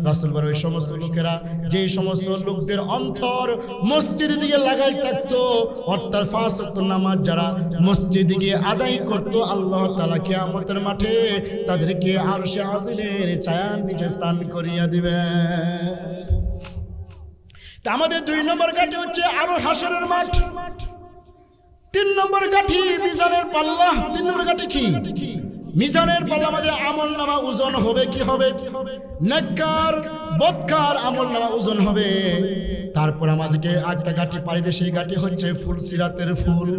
রাসূল বলেন ওই সমস্ত লোকেরা, যে সমস্ত লোকদের অন্তর মসজিদে দিকে লাগাই থাকতো, অর্থাৎ 5 ওয়াক্ত নামাজ যারা মসজিদে গিয়ে আদায় করতো, আল্লাহ তাআলা কিয়ামতের মাঠে তাদেরকে আরশে আজিমের ছায়ার নিচে স্থান করিয়া দিবেন। তা আমাদের 2 নম্বর ঘাটি হচ্ছে আরো হাসরের মাঠ। 3 নম্বর ঘাটি মিজানের পাল্লা। 3 নম্বর ঘাটি কি? মিজানের পাল্লা। আমাদের আমলনামা ওজন হবে। কি হবে? নেককার বদকার আমলনামা ওজন হবে। তারপর আমাদেরকে আরেকটা ঘাটি পাড়ি দিয়ে, সেই ঘাটি হচ্ছে ফুলসিরাতের ফুল।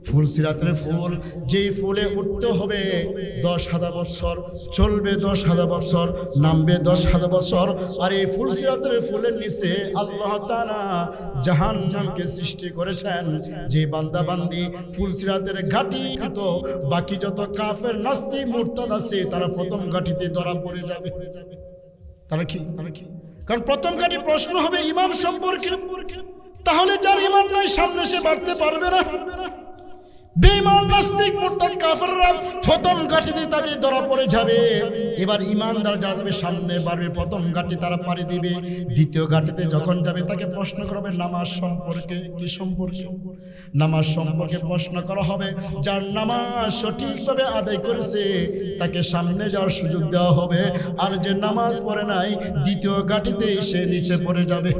ফুলসিরাতের ফুল, যেই ফুলে উঠতে হবে 10,000 বছর, চলবে 10,000 বছর, নামবে 10,000 বছর। আর এই ফুলসিরাতের ফুলের নিচে আল্লাহ তাআলা জাহান্নামকে সৃষ্টি করেছেন। যে বান্দা বান্দি ফুলসিরাতের ঘাটি তো বাকি যত কাফের নাস্তিক মুরতাদ আছে, তারা প্রথম ঘাটিতে ধরা পড়ে যাবে। তারা কি? কারণ প্রথম ঘাটি প্রশ্ন হবে ঈমান সম্পর্কে। তাহলে যার ঈমান নাই সামনে সে বাড়তে পারবে না। বেঈমান নাস্তিক মুরতাদ কাফেররা প্রথম ঘাটিতে তাদের ধরা পড়ে যাবে। এবার ঈমানদার যারা যাবে সামনে বাড়বে, প্রথম ঘাটি তারা পাড়ি দিবে। দ্বিতীয় ঘাটিতে যখন যাবে তাকে প্রশ্ন করা হবে নামাজ সম্পর্কে। কি সম্পর্কে? নামাজ সম্পর্কে প্রশ্ন করা হবে। যার নামাজ সঠিকভাবে আদায় করেছে তাকে সামনে যাওয়ার সুযোগ দেওয়া হবে, আর যে নামাজ পড়ে নাই দ্বিতীয় ঘাটিতে সে নিচে পড়ে যাবে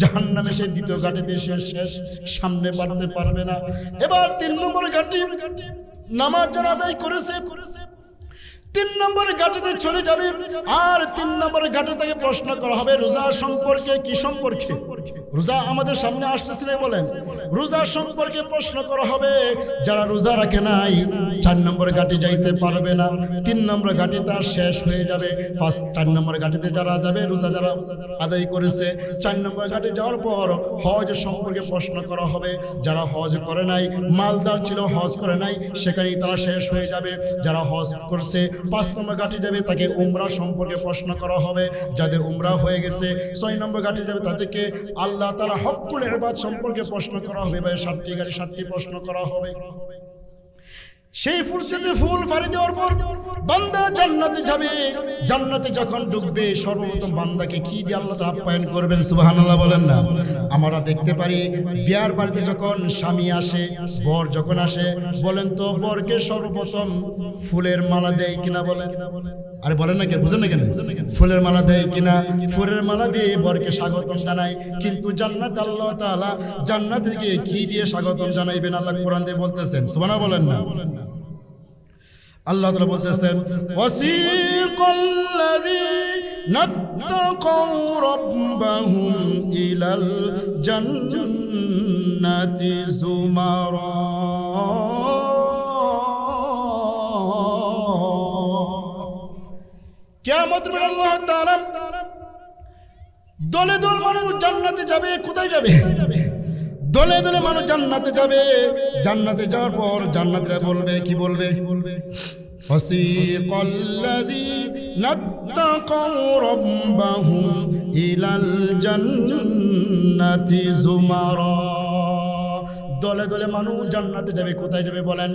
জাহান্নামে। সে দ্বিতীয় ঘাটিতে সে শেষ, সামনে বাড়তে পারবে না। এবার 3 নম্বর ঘাটি, নামাজ যারা আদায় করেছে 3 নম্বর ঘাটিতে চলে যাবে। আর 3 নম্বর ঘাটে তাকে প্রশ্ন করা হবে রোজা সম্পর্কে। কি সম্পর্কে? রোজা আমাদের সামনে আসতেছে না, বলেন। রোজা সম্পর্কে প্রশ্ন করা হবে। যারা রোজা রাখে নাই 4 নম্বর ঘাটে যাইতে পারবে না। 3 নম্বর ঘাটে তার শেষ হয়ে যাবে। 4 নম্বর ঘাটিতে যারা যাবে, রোজা যারা আদায় করেছে, 4 নম্বর ঘাটে যাওয়ার পর হজ সম্পর্কে প্রশ্ন করা হবে। যারা হজ করে নাই, মালদার ছিল হজ করে নাই, সেখানেই তারা শেষ হয়ে যাবে। যারা হজ করছে 5 নম্বর ঘাটে যাবে, তাকে উমরা সম্পর্কে প্রশ্ন করা হবে। যাদের উমরা হয়ে গেছে 6 নম্বর ঘাটে যাবে, তাদেরকে আল্লাহ তাআলা হকুল ইবাদ সম্পর্কে প্রশ্ন করা হবে। ভাই 7টি প্রশ্ন করা হবে। সেই ফুলসিতে ফুল ফাড়ি দেওয়ার পর বান্দা জান্নাতে যাবে। জান্নাতে যখন ঢুকবে সর্বপ্রথম বান্দাকে কি দিয়ে আল্লাহ তাআলা আপ্যায়ন করবেন? সুবহানাল্লাহ বলেন না। আমরা দেখতে পারি বিয়ার বাড়িতে যখন স্বামী আসে, বর যখন আসে, বলেন তো বরকে সর্বপ্রথম ফুলের মালা দেয় কিনা? বলেন। আরে বলেন না, কেন বুঝেন না কেন? ফুলের মালা দেয় কিনা? ফুলের মালা দিয়ে বরকে স্বাগতম জানায়। কিন্তু জান্নাতে আল্লাহ তাআলা জান্নাতীকে কি দিয়ে স্বাগতম জানাইবেন আল্লাহ কোরআন দিয়ে বলতেছেন। সুবহানাল্লাহ বলেন না। আল্লাহ তাআলা বলতেছেন ওয়াসিকাল্লাযীনা তাকাউ রাব্বাহুম ইলাল জান্নাতি যুমারা। কিয়ামতের দিন আল্লাহ তাআলা দলে দল মানুষ জান্নাতে যাবে। কোথায় যাবে? দলে দলে মানুষ জান্নাতে যাবে। জান্নাতে যাওয়ার পর জান্নাতীরা বলবে, কি বলবে? ওয়াসিকাল্লাযীনা তাকাউ রাব্বাহুম ইলাল জান্নাতি যুমারা। দলে দলে মানুষ জান্নাতে যাবে। কোথায় যাবে বলেন?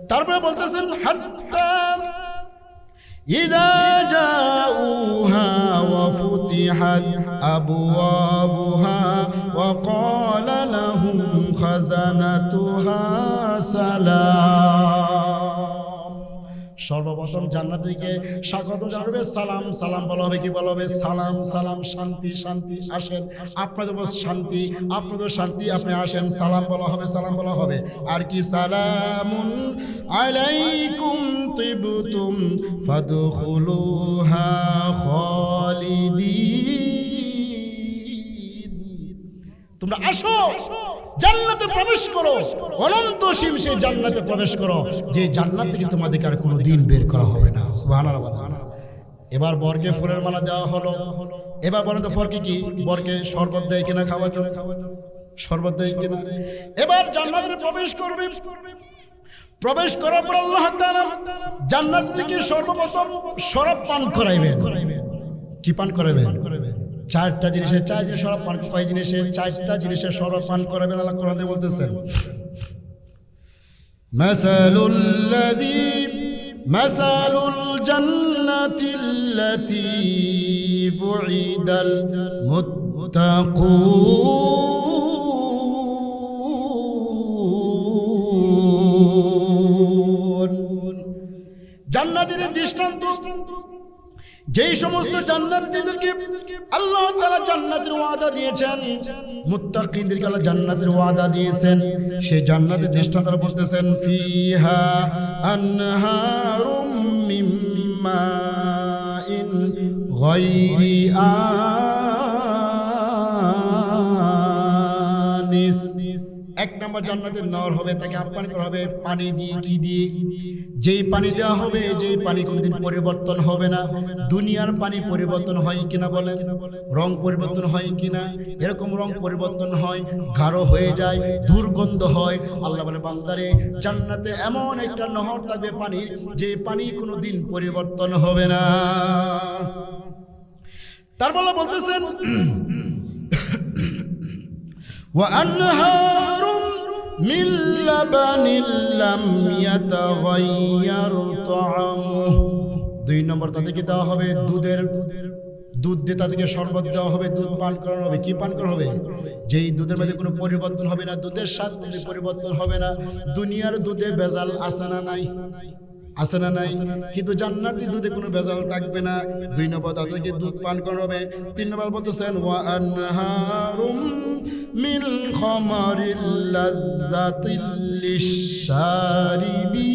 তারপরে বলতেছেন হাত্তা ইযা জাউহা ওয়া ফুতিহাত আবওয়াবুহা ওয়া ক্বালা লাহুম খাযানাতুহা সালাম। সর্বপ্রথম জান্নাতীকে স্বাগত জানাবে, সালাম সালাম বলা হবে। কি বলা হবে? সালাম সালাম, শান্তি শান্তি, আসেন আপনাদের শান্তি, আপনাদের শান্তি, আপনি আসেন, সালাম বলা হবে, সালাম বলা হবে। আর কি? সালামুন আলাইকুম তিবতুম ফাদখুলুহা খালিদিন। তোমরা আসো, জান্নাতে প্রবেশ করো, অনন্ত সীম সেই জান্নাতে প্রবেশ করো, যে জান্নাত থেকে তোমাদেরকে আর কোনো দিন বের করা হবে না। সুবহানাল্লাহ। এবার বরকে ফুলের মালা দেওয়া হলো। এবার বলেন তো বরকে কি? বরকে শরবত দেয় কিনা খাওয়ার জন্য? শরবত দেয় কিনা? এবার জান্নাতে প্রবেশ করবে। প্রবেশ করার পর আল্লাহ তাআলা জান্নাত থেকে সর্বপ্রথম শরাব পান করাইবেন। কি পান করাইবেন? 4টা জিনিসের 4 জিনিস শরাব পান। কয় জিনিসের? 4টা জিনিসের শরাব পান করাবেন। আল্লাহ কোরআনে বলতেছেন মাসালুল জান্নাতিল্লাতী বুইদাল মুত্তাকুন। জান্নাতীদের দৃষ্টান্ত, যেই সমস্ত জান্নাতীদেরকে আল্লাহ তাআলা জান্নাতের ওয়াদা দিয়েছেন, মুত্তাকিনদেরকে আল্লাহ জান্নাতের ওয়াদা দিয়েছেন, সেই জান্নাতের দৃষ্টান্ত বলতেছেন ফিহা আনহারুম মিন মাইন গায়রি আনিস। 1 নম্বর জান্নাতের নহর হবে, তাকে আপ্যায়ন করা হবে পানি দিয়ে। কি দিয়ে? যেই পানি দেওয়া হবে, যেই পানি কোনদিন পরিবর্তন হবে না। দুনিয়ার পানি পরিবর্তন হয় কিনা বলেন? রং পরিবর্তন হয় কিনা? এরকম রং পরিবর্তন হয়, গাঢ় হয়ে যায়, দুর্গন্ধ হয়। আল্লাহ বলে বান্দারে জান্নাতে এমন একটা নহর থাকবে পানির, যে পানি কোনদিন পরিবর্তন হবে না। তারপর আল্লাহ বলতেছেন ওয়া আনহারুম মিন লাবানিল লাম ইয়াতাগায়্যার তা'আমুহু। 2 নম্বর তাদেরকে দেওয়া হবে দুধ দিয়ে তাদেরকে শরবত দেওয়া হবে, দুধ পান করানো হবে। কি পান করানো হবে? যেই দুধের মধ্যে কোনো পরিবর্তন হবে না, দুধের স্বাদ পরিবর্তন হবে না। দুনিয়ার দুধে ভেজাল আছে না নাই? আছে না নাই? কিন্তু জান্নাতি দুধে কোনো ভেজাল থাকবে না। 2 নম্বর তাদেরকে দুধ পান করানো হবে। 3 নম্বর বলতেছেন ওয়া আনহারুম মিন খামারিল লাযযাতিল লিশশারিবিন।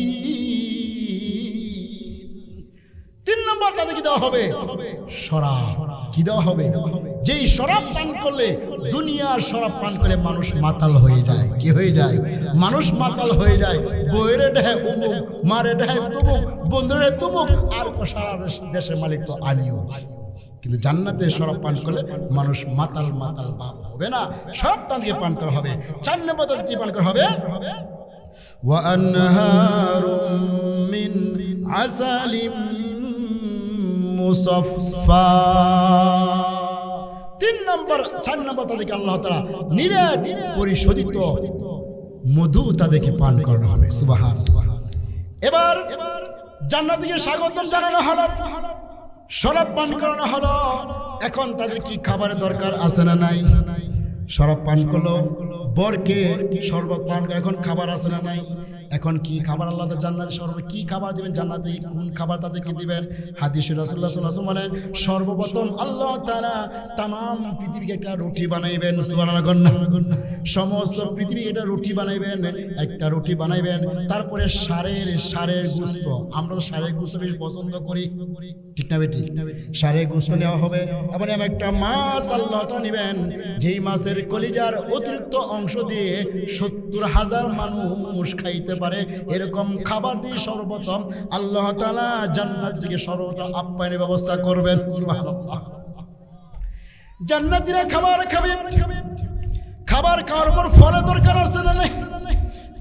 3 নম্বর তাদেরকে দেওয়া হবে শরাব। কি দেওয়া হবে? যেই শরাব পান করলে, দুনিয়ার শরাব পান করে মানুষ মাতাল হয়ে যায়। কি হয়ে যায়? মানুষ মাতাল হয়ে যায়। বইরে ঢায় উমুক, মারে ঢায় তুমুক, বন্ধুরে তুমুক, আর সারা দেশের মালিক তো আমিও। কিন্তু জান্নাতে শরাব পান করলে মানুষ মাতাল ভাব হবে না। শরাব তাকে পান করা হবে। 4 নম্বর তাদেরকে পান করা হবে ওয়া আনহারুম মিন আসালিম মুসাফফা। 4 নম্বর তাদেরকে আল্লাহ তাআলা নিরেট পরিশোধিত মধু তাদেরকে পান করানো হবে। সুবহানাল্লাহ। এবার জান্নাতীকে স্বাগতম জানানো হলো, শরাব পান করানো হলো। এখন তাদের কি খাবারের দরকার আছে না নাই? শরাব পান করলো, বরকে শরবত পান করে, এখন খাবার আছে না নাই? এখন কি খাবার আল্লাহ জান্নাতে শরবত কি খাবার দিবেন? জান্নাতে কোন খাবার তাদেরকে দিবেন? হাদিসে রাসূলুল্লাহ সাল্লাল্লাহু আলাইহি ওয়াসাল্লাম বলেন, সর্বপ্রথম আল্লাহ তাআলা তামাম পৃথিবীকে একটা রুটি বানাইবেন। সুবহানাল্লাহ। সমস্ত পৃথিবী এটা রুটি বানাইবেন, একটা রুটি বানাইবেন। তারপরে ষাঁড়ের গোশত, আমরা তো ষাঁড়ের গোশত বেশি পছন্দ করি, ঠিক না বেটি? ষাঁড়ের গোশত নেওয়া হবে। এবং একটা মাছ আল্লাহ তাআলা নেবেন, যেই মাছের কলিজার অতিরিক্ত অংশ দিয়ে 70,000 মানুষ খাইতে পারে, এরকম খাবার দিয়ে সর্বপ্রথম আল্লাহ তাআলা জান্নাত থেকে সর্বপ্রথম আপ্যায়নের ব্যবস্থা করবেন। সুবহানাল্লাহ। জান্নাতীরা খাবার খাবে। খাবার খাওয়ার পর ফলের দরকার আছে না নাই?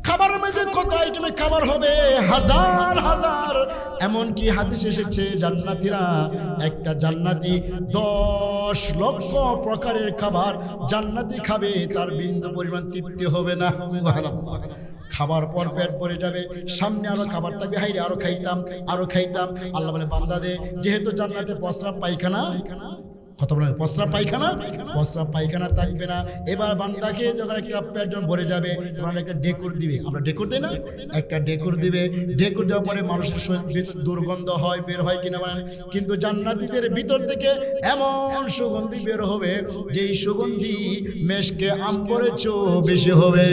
খাবারের মধ্যে কত আইটেমের খাবার হবে? হাজার হাজার। এমনকি হাদিসে এসেছে জান্নাতীরা, একটা জান্নাতি 10 লক্ষ প্রকারের খাবার জান্নাতি খাবে, তার বিন্দু পরিমাণ তৃপ্তি হবে না। সুবহানাল্লাহ। খাবার পর পেট ভরে যাবে, সামনে আরো খাবার থাকবে, হাইরে আরো খাইতাম। আল্লাহ বলে, বান্দা দে, যেহেতু জান্নাতে প্রস্রাব পায়খানা, কত বলেন প্রস্রাব পায়খানা থাকবে না। এবার বান্দাকে যখন একটা পেট যখন ভরে যাবে, তখন একটা ডেকুর দিবে। আমরা ডেকুর দিই না? একটা ডেকুর দিবে। ডেকুর দেওয়ার পরে মানুষের দুর্গন্ধ হয়, বের হয় কিনা বলেন? কিন্তু জান্নাতীদের ভিতর থেকে এমন সুগন্ধি বের হবে, যেই সুগন্ধি মেশকে আম্বরের চেয়েও বেশি হবে।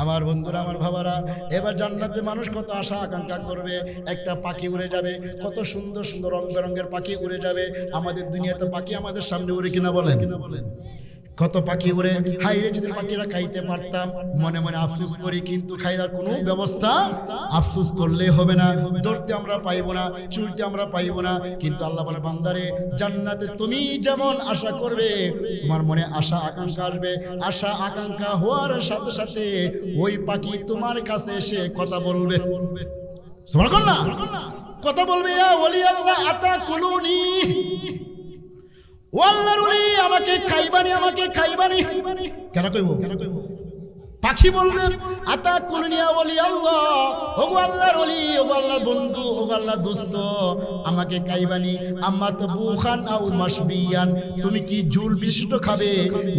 আমার বন্ধুরা, আমার ভাবারা, এবার জান্নাতে মানুষ কত আশা আকাঙ্ক্ষা করবে। একটা পাখি উড়ে যাবে, কত সুন্দর সুন্দর রং বেরঙের পাখি উড়ে যাবে। আমাদের দুনিয়াতে পাখি আমাদের সামনে উড়ে কিনা বলেন? কত পাখি উড়ে। হাইরে যদি পাখিরা খাইতে পারতাম, মনে মনে আফসোস করি, কিন্তু খাইবার কোনো ব্যবস্থা আফসোস করলে হবে না। ধরতে আমরা পাইবো না, চুলতে আমরা পাইবো না। কিন্তু আল্লাহ বলে, বান্দারে, জান্নাতে তুমি যেমন আশা করবে, তোমার মনে আশা আকাঙ্ক্ষা আসবে। আশা আকাঙ্ক্ষা হওয়ার সাথে সাথে ওই পাখি তোমার কাছে এসে কথা বলবে। সুবহানাল্লাহ। কথা বলবে, ইয়া ওলি আল্লাহ আতাকুলুনি, ও আল্লাহর ওলি, আমাকে খাইবানি। কেন কইব? পাখি বলবে, আতাকুলুনি ইয়া ওলি আল্লাহ, ওগো আল্লাহর ওলি, ওগো আল্লাহর বন্ধু, ওগো আল্লাহর দোস্ত, আমাকে খাইবানি। আম্মা তাবুখান আও মাশবিয়ান, তুমি কি ঝুল বিশিষ্ট খাবে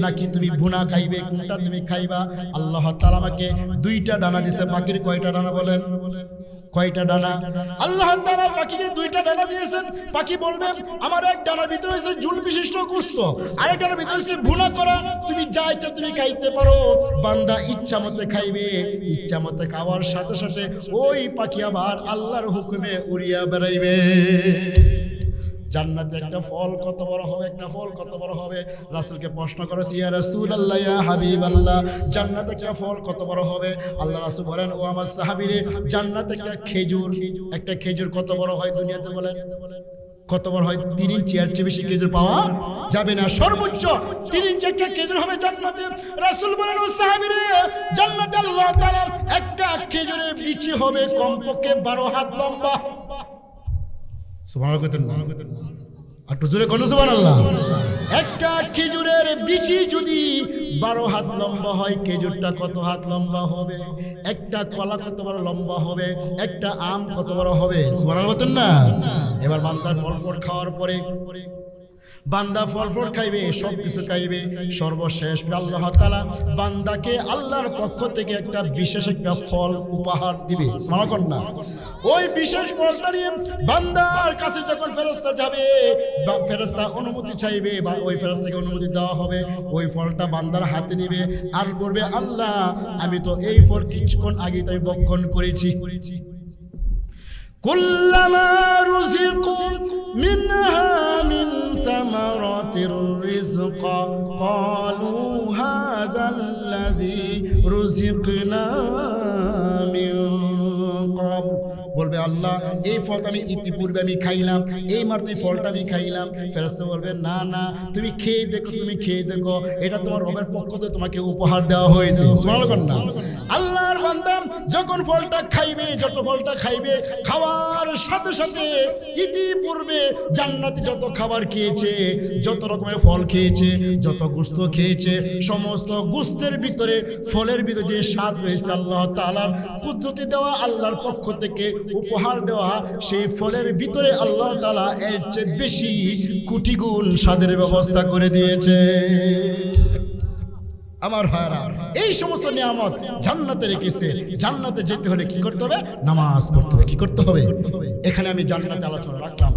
নাকি তুমি ভুনা খাইবে? কোনটা তুমি খাইবা? আল্লাহ তাআলা আমাকে 2টা ডানা দিয়েছে। পাখির কয়টা ডানা বলেন? কয়টা ডানা? আল্লাহ তাআলা পাখিকে 2টা ডানা দিয়েছেন। পাখি বলবে, আমার এক ডানার ভিতরে আছে ঝুল বিশিষ্ট গোশত, আরেক ডানার ভিতরে আছে ভুনা করা, তুমি যা ইচ্ছা তুমি খাইতে পারো। বান্দা ইচ্ছা মতে খাইবে। ইচ্ছা মতে খাওয়ার সাথে সাথে ওই পাখি আবার আল্লাহর হুকুমে উড়িয়া বেড়াইবে। জান্নাতে একটা ফল কত বড় হবে, একটা ফল কত বড় হবে। রাসূলকে প্রশ্ন করেছে, ইয়া রাসূলুল্লাহ, ইয়া হাবিবাল্লাহ, জান্নাতে একটা ফল কত বড় হবে? আল্লাহ রাসূল বলেন, ও আমার সাহাবীরে, জান্নাতে একটা খেজুর কত বড় হয় দুনিয়াতে বলেন? কত বড় হয়? 3 ইঞ্চি, এর চেয়ে বেশি খেজুর পাওয়া যাবে না। সর্বোচ্চ 3 ইঞ্চি একটা খেজুর হবে জান্নাতে। রাসূল বলেন, ও সাহাবীরে, জান্নাতে আল্লাহ তাআলা একটা খেজুরের বিচি হবে কমপক্ষে 12 হাত লম্বা। সুবহানাল্লাহ। একটু জোরে কোন সুবহানাল্লাহ। একটা খেজুরের বিচি যদি 12 হাত লম্বা হয়, খেজুরটা কত হাত লম্বা হবে? একটা কলা কত বড় লম্বা হবে? একটা আম কত বড় হবে? সুবহানাল্লাহ বলতেন না? এবার বান্দার ফল খাওয়ার পরে বান্দা ফল খাইবে, সব কিছু খাইবে, সর্বশেষ আল্লাহ তাআলা বান্দাকে আল্লাহর পক্ষ থেকে একটা বিশেষ একটা ফল উপহার দিবে। সুবহানাল্লাহ। ওই বিশেষ ফলটা নিয়ে বান্দার কাছে যখন ফেরেশতা যাবে, বা ফেরেশতা অনুমতি চাইবে, বা ওই ফেরেশতাকে অনুমতি দেওয়া হবে, ওই ফলটা বান্দার হাতে নিবে আর বলবে, আল্লাহ আমি তো এই ফল কিছুক্ষণ আগে তাই ভক্ষণ করেছি। কুল্লামা রুজিকু মিনহা মিন সামারাতির রিজকা ক্বালু হাযাল্লাযী রুজিকনা মিন ক্বাবল। বলবে আল্লাহ এই ফলটা আমি ইতিপূর্বে আমি খাইলাম, এই মাত্র এই ফলটা আমি খাইলাম। ফেরেশতা বলবে না না, তুমি খেয়ে দেখো, তুমি খেয়ে দেখো, এটা তোমার রবের পক্ষ থেকে তোমাকে উপহার দেওয়া হয়েছে। সুবহানাল্লাহ। আল্লাহর বান্দা যখন ফলটা খাইবে, যত ফলটা খাইবে, খাওয়ার সাথে সাথে ইতিপূর্বে জান্নাতে যত খাবার খেয়েছে, যত রকমের ফল খেয়েছে, যত গোশত খেয়েছে, সমস্ত গোশতের ভিতরে ফলের ভিতরে যে স্বাদ রয়েছে আল্লাহ তাআলার কুদরতি দেওয়া, আল্লাহর পক্ষ থেকে উপহার দেওয়া, সেই ফলের ভিতরে আল্লাহ তাআলা এর চেয়ে বেশি কোটি গুণ স্বাদের ব্যবস্থা করে দিয়েছে। আমার ভাইরা, এই সমস্ত নিয়ামত জান্নাতে রেখেছে। জান্নাতে যেতে হলে কি করতে হবে? নামাজ পড়তে হবে। কি করতে হবে? এখানে আমি জান্নাতে আলোচনা রাখলাম।